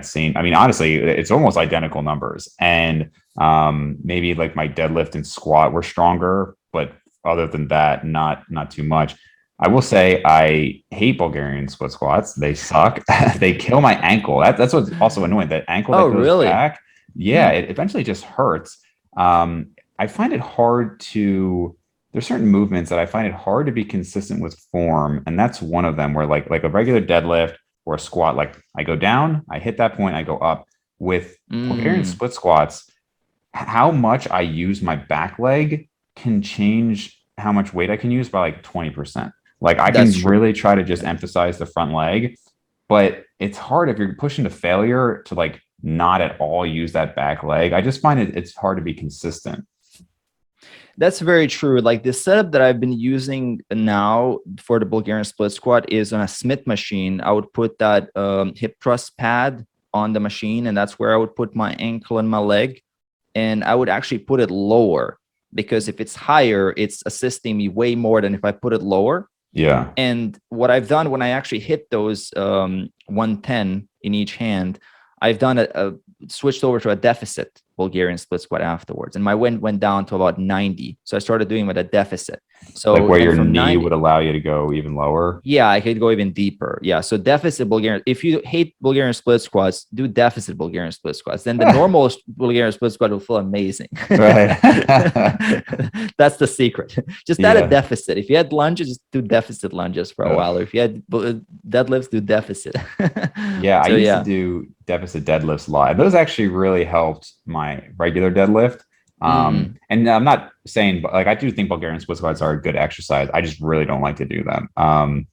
had seen. I mean, honestly, it's almost identical numbers. And maybe like my deadlift and squat were stronger, but other than that, not too much. I will say I hate Bulgarian split squats. They suck. They kill my ankle. That's what's also annoying. That ankle Oh, that goes really? back, yeah, Hmm. it eventually just hurts. I find it hard to. There's certain movements that I find it hard to be consistent with form, and that's one of them. Where like a regular deadlift or a squat, like I go down, I hit that point, I go up. With Bulgarian Mm, split squats, how much I use my back leg can change how much weight I can use by like 20%. Like I that's can true. really try to just Yeah. emphasize the front leg, but it's hard if you're pushing to failure to like not at all use that back leg. I just find it's hard to be consistent. That's very true. Like the setup that I've been using now for the Bulgarian split squat is on a Smith machine. I would put that hip thrust pad on the machine, and that's where I would put my ankle and my leg. And I would actually put it lower because if it's higher, it's assisting me way more than if I put it lower. Yeah. And what I've done when I actually hit those 110 in each hand, I've done a switched over to a deficit Bulgarian split squat afterwards. And my went down to about 90. So I started doing with a deficit. Like So, where and your from knee 90, would allow you to go even lower. yeah, I could go even deeper. Yeah. So deficit Bulgarian. If you hate Bulgarian split squats, do deficit Bulgarian split squats. Then the normal Bulgarian split squat will feel amazing. Right. That's the secret. Just add a Yeah. deficit. If you had lunges, just do deficit lunges for a while. Or if you had deadlifts, do deficit. Yeah, I So used to yeah. do deficit deadlifts a lot. Those actually really helped my regular deadlift. Mm. And I'm not saying, but like I do think Bulgarian split squats are a good exercise. I just really don't like to do them.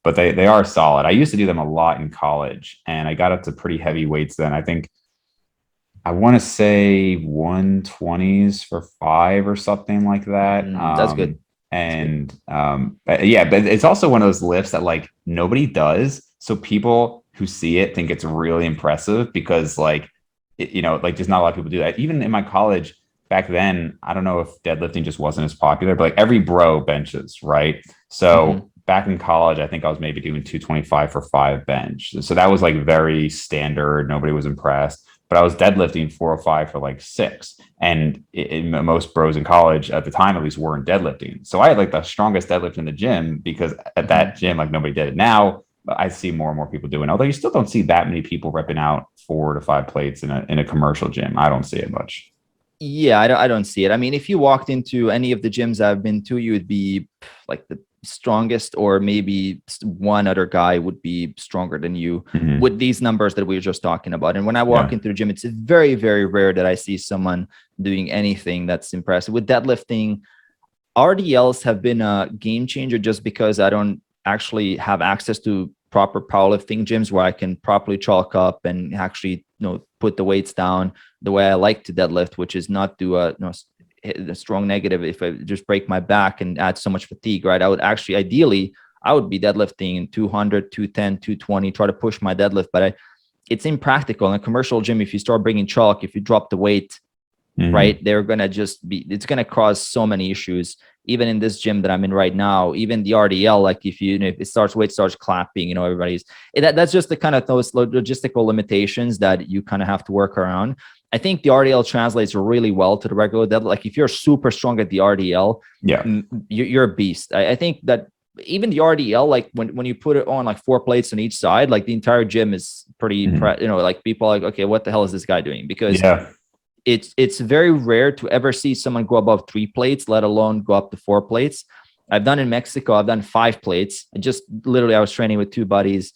But they are solid. I used to do them a lot in college, and I got up to pretty heavy weights then. I think I want to say 120s for five or something like that. That's good. That's good. But yeah, but it's also one of those lifts that like nobody does. So people who see it think it's really impressive because like, like just not a lot of people do that. Even in my college back then, I don't know if deadlifting just wasn't as popular, but like every bro benches, right? Mm-hmm. So back in college, I think I was maybe doing 225 for five bench. So that was like very standard. Nobody was impressed, but I was deadlifting 405 for like six. And most bros in college at the time, at least, weren't deadlifting. So I had like the strongest deadlift in the gym because at Mm-hmm. that gym, like nobody did it. Now I see more and more people doing it. Although you still don't see that many people repping out 4 to 5 plates in a commercial gym. I don't see it much. Yeah, I don't see it. I mean, if you walked into any of the gyms I've been to, you would be like the strongest, or maybe one other guy would be stronger than you Mm-hmm. with these numbers that we were just talking about. And when I walk Yeah. into the gym, it's very, very rare that I see someone doing anything that's impressive. With deadlifting, RDLs have been a game changer just because I don't actually have access to proper powerlifting gyms where I can properly chalk up and actually, put the weights down the way I like to deadlift, which is not do a strong negative. If I just break my back and add so much fatigue, right? I would actually, ideally, I would be deadlifting in 200, 210, 220, try to push my deadlift, but it's impractical in a commercial gym. If you start bringing chalk, if you drop the weight, Mm-hmm. right, they're going to just be, it's going to cause so many issues. Even in this gym that I'm in right now, even the RDL, like if if it starts, weight starts clapping, everybody's, that's just the kind of those logistical limitations that you kind of have to work around. I think the RDL translates really well to the regular deadlift. Like if you're super strong at the RDL, Yeah. you're a beast. I think that even the RDL, like when you put it on like 4 plates on each side, like the entire gym is pretty, Mm-hmm. like people are like, okay, what the hell is this guy doing? Because Yeah. it's very rare to ever see someone go above 3 plates, let alone go up to 4 plates. I've done in Mexico, I've done 5 plates. I was training with two buddies,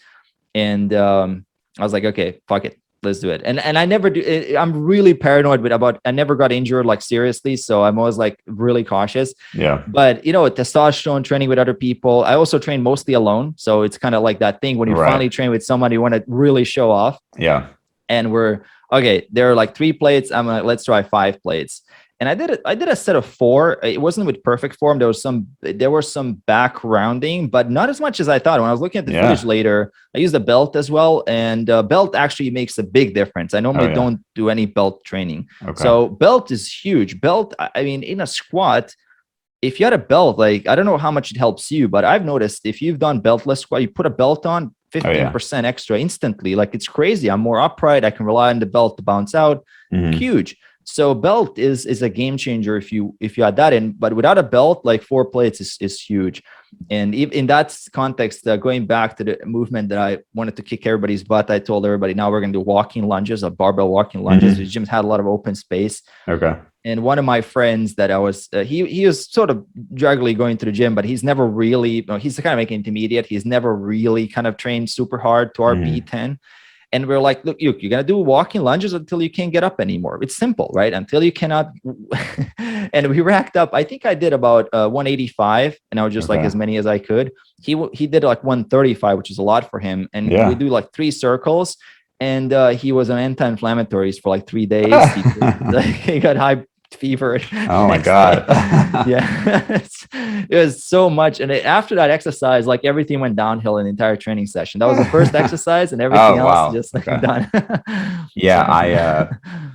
and I was like, okay, fuck it, let's do it. And I never do. I'm really paranoid about. I never got injured like seriously, so I'm always like really cautious. Yeah. But with testosterone, training with other people, I also train mostly alone. So it's kind of like that thing when you Right. finally train with someone, you want to really show off. Yeah. And we're okay. There are like 3 plates. I'm like, let's try 5 plates. And I did a set of 4. It wasn't with perfect form. There was some back rounding, but not as much as I thought. When I was looking at the footage Yeah. later, I used a belt as well, and belt actually makes a big difference. I Oh normally yeah. don't do any belt training, Okay. so belt is huge. Belt, I mean, in a squat, if you had a belt, like I don't know how much it helps you, but I've noticed if you've done beltless squat, you put a belt on, Oh yeah. 15% extra instantly. Like it's crazy. I'm more upright. I can rely on the belt to bounce out. Huge. So belt is a game changer if you add that in. But without a belt, like 4 plates is huge. And in that context, going back to the movement that I wanted to kick everybody's butt, I told everybody now we're going to do walking lunges, a barbell walking lunges. The gym had a lot of open space. Okay. And one of my friends that I was, he was sort of regularly going to the gym, but he's never really, he's kind of like intermediate. He's never really kind of trained super hard to our B10. And we're like, look, you're going to do walking lunges until you can't get up anymore. It's simple, right? Until you cannot. And we racked up, I think I did about 185 and I was just like as many as I could. He did like 135, which is a lot for him. And we do like 3 circles. And he was on anti-inflammatories for like 3 days. He got high fever. Oh my God. Yeah. It was so much. And after that exercise, like everything went downhill in the entire training session. That was the first exercise and everything else just like done. Yeah.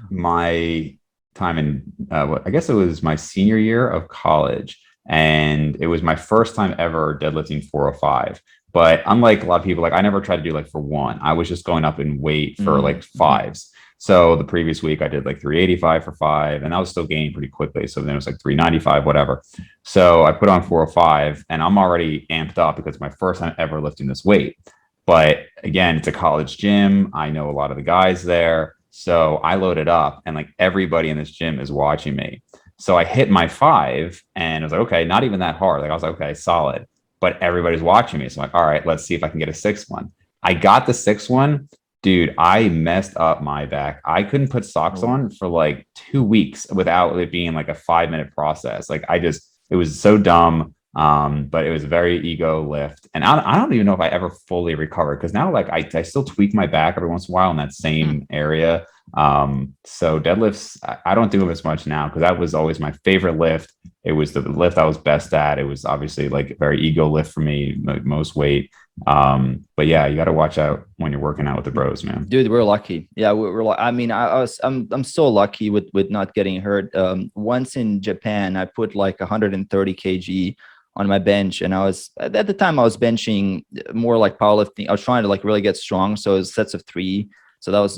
My time in, I guess it was my senior year of college. And it was my first time ever deadlifting 405. But unlike a lot of people, like I never tried to do like for 1. I was just going up in weight for like 5s. So the previous week I did like 385 for 5, and I was still gaining pretty quickly. So then it was like 395, whatever. So I put on 405 and I'm already amped up because it's my first time ever lifting this weight. But again, it's a college gym. I know a lot of the guys there. So I loaded up and like everybody in this gym is watching me. So I hit my 5 and I was like, okay, not even that hard. Like I was like, okay, solid. But everybody's watching me. So I'm like, all right, let's see if I can get a 6th one. I got the 6th one. Dude, I messed up my back. I couldn't put socks on for like 2 weeks without it being like a 5-minute process. Like it was so dumb. But it was a very ego lift. And I don't even know if I ever fully recovered because now like I still tweak my back every once in a while in that same area. So deadlifts, I don't do them as much now because that was always my favorite lift. It was the lift I was best at. It was obviously like a very ego lift for me, like most weight. But yeah, you got to watch out when you're working out with the bros, man. Dude, we're lucky. Yeah, we're like, I mean, I'm so lucky with not getting hurt. Once in Japan, I put like 130 kg on my bench, and I was at the time I was benching more like powerlifting. I was trying to like really get strong, so it was sets of 3. So that was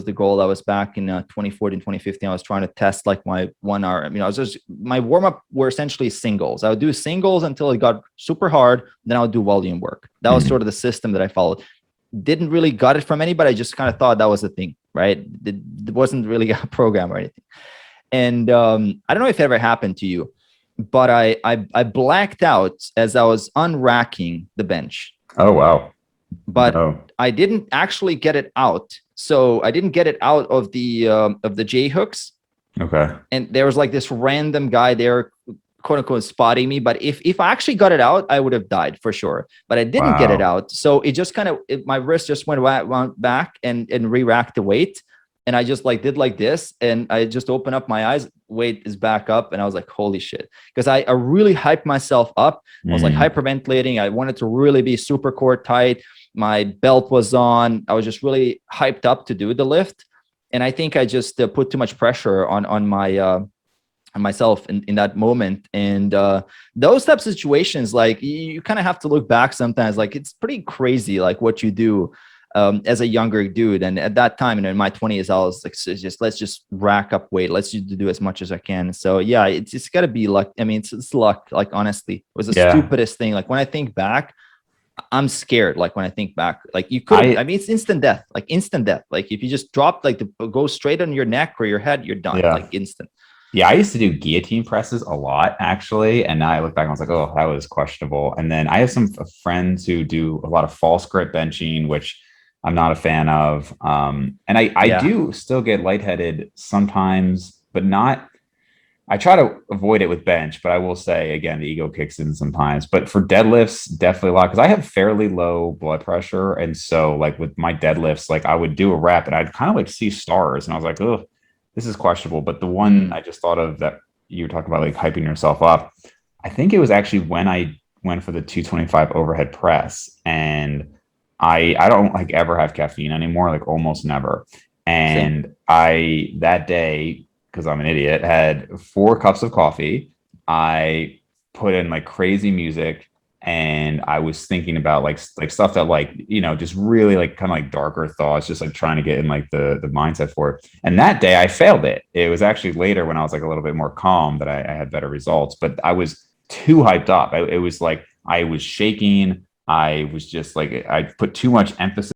the goal. That was back in 2014, 2015. I was trying to test like my 1 hour. I mean, I was just, my warm up were essentially singles. I would do singles until it got super hard. Then I would do volume work. That was sort of the system that I followed. Didn't really got it from anybody. I just kind of thought that was the thing, right? It wasn't really a program or anything. And I don't know if it ever happened to you, but I blacked out as I was unracking the bench. Oh, wow. But I didn't actually get it out. So I didn't get it out of the J hooks. Okay. And there was like this random guy there, quote unquote, spotting me. But if I actually got it out, I would have died for sure. But I didn't get it out. So it just kind of, my wrist just went back and re-racked the weight. And I just like did like this, and I just opened up my eyes. Weight is back up, and I was like, "Holy shit!" Because I really hyped myself up. I was like hyperventilating. I wanted to really be super core tight. My belt was on. I was just really hyped up to do the lift, and I think I just put too much pressure on my on myself in that moment. And those types of situations, like you kind of have to look back sometimes. Like it's pretty crazy, like what you do. As a younger dude. And at that time, in my 20s, I was like, let's just rack up weight. Let's just do as much as I can. So yeah, it's gotta be luck. I mean, it's luck. Like, honestly, it was the stupidest thing. Like when I think back, I'm scared. Like when I think back, like you could, I mean, it's instant death, like instant death. Like if you just drop, like go straight on your neck or your head, you're done, like instant. Yeah, I used to do guillotine presses a lot, actually. And now I look back and I was like, oh, that was questionable. And then I have some friends who do a lot of false grip benching, which I'm not a fan of. And I do still get lightheaded sometimes, but not, I try to avoid it with bench, but I will say, again, the ego kicks in sometimes. But for deadlifts, definitely a lot, because I have fairly low blood pressure. And so like with my deadlifts, like I would do a rep and I'd kind of like see stars. And I was like, oh, this is questionable. But the one I just thought of that you were talking about, like hyping yourself up, I think it was actually when I went for the 225 overhead press. And I don't like ever have caffeine anymore, like almost never. And I, that day, because I'm an idiot, had 4 cups of coffee. I put in like crazy music, and I was thinking about like stuff that like just really like kind of like darker thoughts, just like trying to get in like the mindset for it. And that day I failed it. It was actually later when I was like a little bit more calm that I had better results. But I was too hyped up. It was like I was shaking. I was just like I put too much emphasis